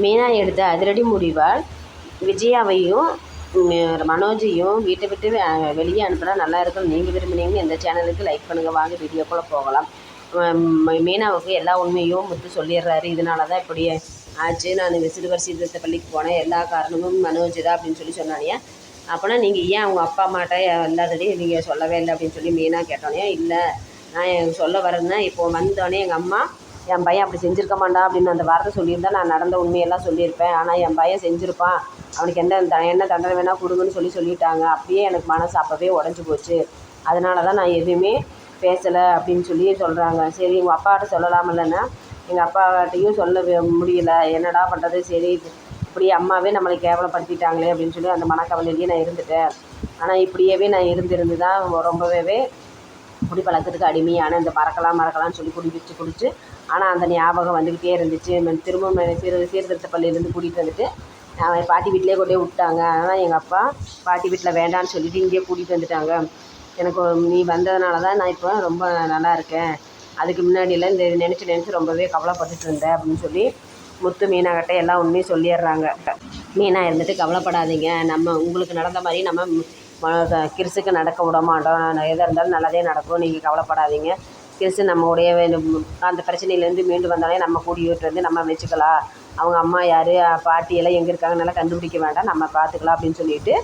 மீனா எடுத்த அதிரடி முடிவால் விஜயாவையும் மனோஜையும் வீட்டை விட்டு வெளியே அனுப்புனா நல்லா இருக்குன்னு நீங்கள் விரும்பினீங்கன்னு எந்த சேனலுக்கு லைக் பண்ணுங்கள். வாங்க வீடியோக்குள்ளே போகலாம். மீனாவுக்கு எல்லா உண்மையும் முத்து சொல்லிடுறாரு. இதனால தான் இப்படி ஆச்சு, நான் சிறுவர் சீர்திருத்த பள்ளிக்கு போனேன், எல்லா காரணமும் மனோஜ் தான் அப்படின்னு சொன்னானே. அப்போனா நீங்கள் ஏன் அவங்க அப்பா அம்மாட்ட எல்லாத்தையும் நீங்கள் சொல்லவே இல்லை அப்படின்னு சொல்லி மீனா கேட்டோன்னே, இல்லை நான் சொல்ல வரேன்னா இப்போது வந்தோடனே எங்கள் அம்மா என் பையன் அப்படி செஞ்சுருக்க மாட்டான் அப்படின்னு அந்த வார்த்தை சொல்லியிருந்தா நான் நடந்த உண்மையெல்லாம் சொல்லியிருப்பேன். ஆனால் என் பையன் செஞ்சுருப்பான், அவனுக்கு என்ன தண்டனை வேணால் கொடுங்கன்னு சொல்லிட்டாங்க. அப்படியே எனக்கு மனசு அப்போவே உடஞ்சி போச்சு. அதனால தான் நான் எதுவுமே பேசலை அப்படின்னு சொல்லி சொல்கிறாங்க. சரி உங்கள் அப்பாட்ட சொல்லலாமில்லன்னா எங்கள் அப்பாட்டையும் சொல்ல முடியல, என்னடா பண்ணுறது. சரி இப்படி அம்மாவே நம்மளை கேவலப்படுத்திட்டாங்களே அப்படின்னு சொல்லி அந்த மனக்கவலையிலேயே நான் இருந்துட்டேன். ஆனால் இப்படியே நான் இருந்து தான் ரொம்பவே குடி பழக்கத்துக்கு அடிமையான இந்த மறக்கலாம்னு சொல்லி குடிச்சு ஆனால் அந்த ஞாபகம் வந்துக்கிட்டே இருந்துச்சு. திரும்ப சீர்திருத்த பள்ளியிலேருந்து கூட்டிகிட்டு வந்துட்டு அவன் பாட்டி வீட்டிலே கொண்டே விட்டாங்க. ஆனால் எங்கள் அப்பா பாட்டி வீட்டில் வேண்டான்னு சொல்லிவிட்டு இங்கேயே கூட்டிகிட்டு வந்துட்டாங்க. எனக்கு நீ வந்ததுனால தான் நான் இப்போ ரொம்ப நல்லா இருக்கேன். அதுக்கு முன்னாடியெல்லாம் இந்த நினச்சி ரொம்பவே கவலைப்பட்டுட்டு இருந்தேன் அப்படின்னு சொல்லி முத்து மீனாகிட்ட எல்லாம் உண்மையும் சொல்லிடுறாங்க. மீனா இருந்துட்டு கவலைப்படாதீங்க, நம்ம உங்களுக்கு நடந்த மாதிரி நம்ம கிறிஸுக்கு நடக்க விட மாட்டோம், எதாக இருந்தாலும் நல்லதே நடக்கும், நீங்கள் கவலைப்படாதீங்க. கிறிஸு நம்மளுடைய அந்த பிரச்சனையிலேருந்து மீண்டு வந்தாலே நம்ம கூட்டிகிட்டு வந்து நம்ம வச்சுக்கலாம். அவங்க அம்மா யார் பாட்டியெல்லாம் எங்கே இருக்காங்கனால கண்டுபிடிக்க வேண்டாம், நம்ம பார்த்துக்கலாம் அப்படின்னு சொல்லிட்டு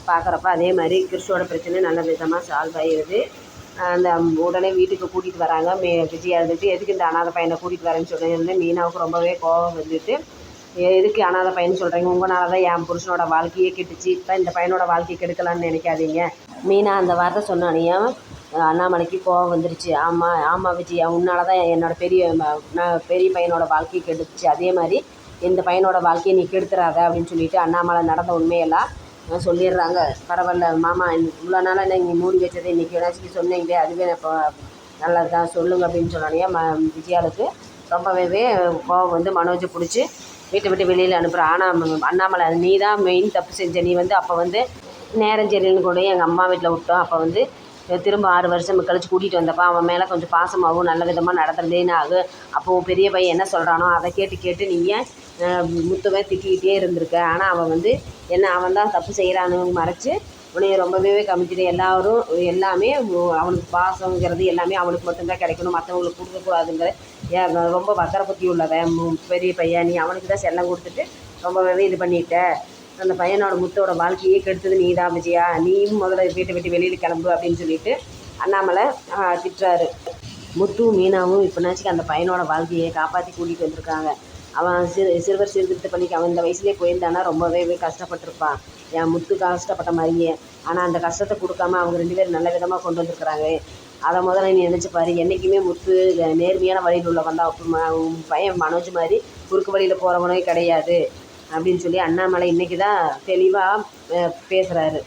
பார்க்குறப்ப அதே மாதிரி கிறிஸோட பிரச்சனை நல்ல விதமாக சால்வ் ஆகிடுது. அந்த உடனே வீட்டுக்கு கூட்டிகிட்டு வராங்க. விஜயா இருந்துட்டு எதுக்கு இந்த அனாதை பையனை கூட்டிகிட்டு வரேன்னு சொல்லியிருந்தேன். மீனாவுக்கு ரொம்பவே கோபம் வந்துட்டு, எதுக்கு அனாதை பையன் சொல்கிறீங்க, உங்களால் தான் என் புருஷனோட வாழ்க்கையே கெட்டுச்சு, இப்போ இந்த பையனோட வாழ்க்கையை கெடுக்கலான்னு நினைக்காதீங்க. மீனா அந்த வார்த்தை சொன்னானையும் அண்ணாமலைக்கு கோபம் வந்துருச்சு. ஆமாம் விஜயா, உன்னால் தான் என்னோடய பெரிய பையனோட வாழ்க்கையை கெடுத்துச்சு, அதே மாதிரி இந்த பையனோட வாழ்க்கையை நீ கெடுத்துறாத அப்படின்னு சொல்லிட்டு அண்ணாமலை நடந்த உண்மையெல்லாம் சொல்லிடுறாங்க. பரவாயில்ல மாமா, இவ்வளோ நாளாக நீங்கள் மூடி வச்சதை இன்றைக்கி ஏதாச்சும் சொன்னீங்களே, அதுவே இப்போ நல்லது தான், சொல்லுங்கள் அப்படின்னு சொன்னோன்னே விஜயாவுக்கு ரொம்பவே கோபம் வந்து மனோஜை பிடிச்சி வீட்டை விட்டு வெளியில் அனுப்புகிறேன். ஆனால் அண்ணாமலை நீ தான் மெயின் தப்பு செஞ்ச, நீ அப்போ நேரம் சரியில்லைன்னு கூட எங்கள் அம்மா வீட்டில் விட்டோம், அப்போ திரும்ப 6 வருஷம் கழிச்சு கூட்டிகிட்டு வந்தப்போ அவன் மேலே கொஞ்சம் பாசமாகவும் நல்ல விதமாக நடத்துறதேன்னு ஆகும். அப்போது பெரிய பையன் என்ன சொல்கிறானோ அதை கேட்டு நீங்கள் முத்துவை திட்டிக்கிட்டே இருந்திருக்க. ஆனால் அவன் அவன் தான் தப்பு செய்கிறான்னு மறைச்சி உன்னைய ரொம்பவே கமிச்சிட்டு எல்லாமே அவனுக்கு பாசங்கிறது எல்லாமே அவனுக்கு மட்டும்தான் கிடைக்கணும், மற்றவங்களுக்கு கொடுக்கக்கூடாதுங்கிற ரொம்ப வக்கர புத்தி உள்ளவன் பெரிய பையன். நீ அவனுக்கு தான் செல்லம் கொடுத்துட்டு ரொம்பவே இது பண்ணிட்ட. அந்த பையனோட முத்தோட வாழ்க்கையே கெடுத்தது நீ தான் விஜயா, நீயும் முதல்ல வீட்டை விட்டு வெளியில் கிளம்பு அப்படின்னு சொல்லிட்டு அண்ணாமலை திட்டுறாரு. முத்து மீனாவும் இப்போனாச்சும் அந்த பையனோட வாழ்க்கையை காப்பாற்றி கூட்டிகிட்டு வந்திருக்காங்க. அவன் சிறுவர் சீர்திருத்த பள்ளிக்கு அவன் இந்த வயசுலேயே போயிருந்தானா ரொம்பவே கஷ்டப்பட்டிருப்பான், என் முத்து கஷ்டப்பட்ட மாதிரியே. ஆனால் அந்த கஷ்டத்தை கொடுக்காம அவங்க 2 பேரும் நல்ல விதமாக கொண்டு வந்திருக்கிறாங்க. அதை முதல்ல நீ நினச்சி பாரு. என்றைக்குமே முத்து நேர்மையான வழியில் உள்ளவன் தான், பையன் மனோஜ் மாதிரி குறுக்கு வழியில் போகிறவனே கிடையாது அப்படின்னு சொல்லி அண்ணாமலை இன்றைக்கி தான் தெளிவாக பேசுகிறாரு.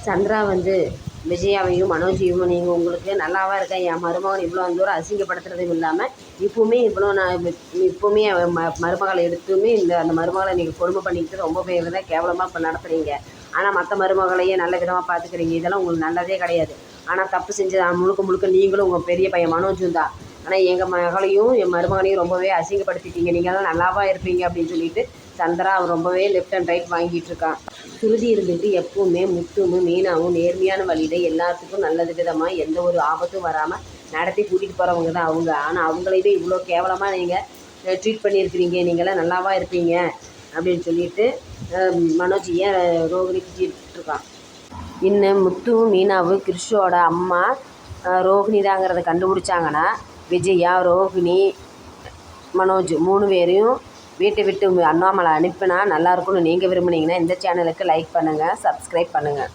சந்திரா விஜயாவையும் மனோஜையும் நீங்கள் உங்களுக்கு நல்லாவாக இருக்கேன், என் மருமகன் இவ்வளோ தூரம் அசிங்கப்படுத்துறதும் இல்லாமல் இப்போவுமே மருமகளை எடுத்துமே அந்த மருமகளை நீங்கள் கொடுமை பண்ணிக்கிட்டு ரொம்ப பேர் தான் கேவலமாக இப்போ நடத்துகிறீங்க. ஆனால் மற்ற மருமகளையே நல்ல விதமாக பார்த்துக்கிறீங்க, இதெல்லாம் உங்களுக்கு நல்லதே கிடையாது. ஆனால் தப்பு செஞ்சது முழுக்க நீங்களும் உங்கள் பெரிய பையன் மனோஜும் தான். ஆனால் எங்கள் மகளையும் என் மருமகனையும் ரொம்பவே அசிங்கப்படுத்திட்டீங்க, நீங்கள் தான் நல்லாவாக இருப்பீங்க அப்படின்னு சொல்லிட்டு சந்திரா அவன் ரொம்பவே லெஃப்ட் அண்ட் ரைட் வாங்கிட்டு இருக்கான். சுருதி இருந்துட்டு எப்பவுமே முத்துவும் மீனாவும் நேர்மையான வழியில் எல்லாத்துக்கும் நல்லது விதமாக எந்த ஒரு ஆபத்தும் வராமல் நடத்தி கூட்டிகிட்டு போகிறவங்க தான் அவங்க. ஆனால் அவங்களையே இவ்வளோ கேவலமாக நீங்கள் ட்ரீட் பண்ணியிருக்கிறீங்க, நீங்களாம் நல்லாவாக இருப்பீங்க அப்படின்னு சொல்லிட்டு மனோஜ் ஏன் ரோகிணி திட்டிகிட்டு இருக்கான். இன்னும் முத்துவும் மீனாவும் கிறிஷோட அம்மா ரோகிணி தாங்கிறத கண்டுபிடிச்சாங்கன்னா விஜயா, ரோகிணி, மனோஜ் 3 பேரையும் வீட்டை விட்டு அண்ணாமலை அனுப்பினா நல்லாயிருக்கும்னு நீங்கள் விரும்புனீங்கன்னா இந்த சேனலுக்கு லைக் பண்ணுங்கள், சப்ஸ்கிரைப் பண்ணுங்கள்.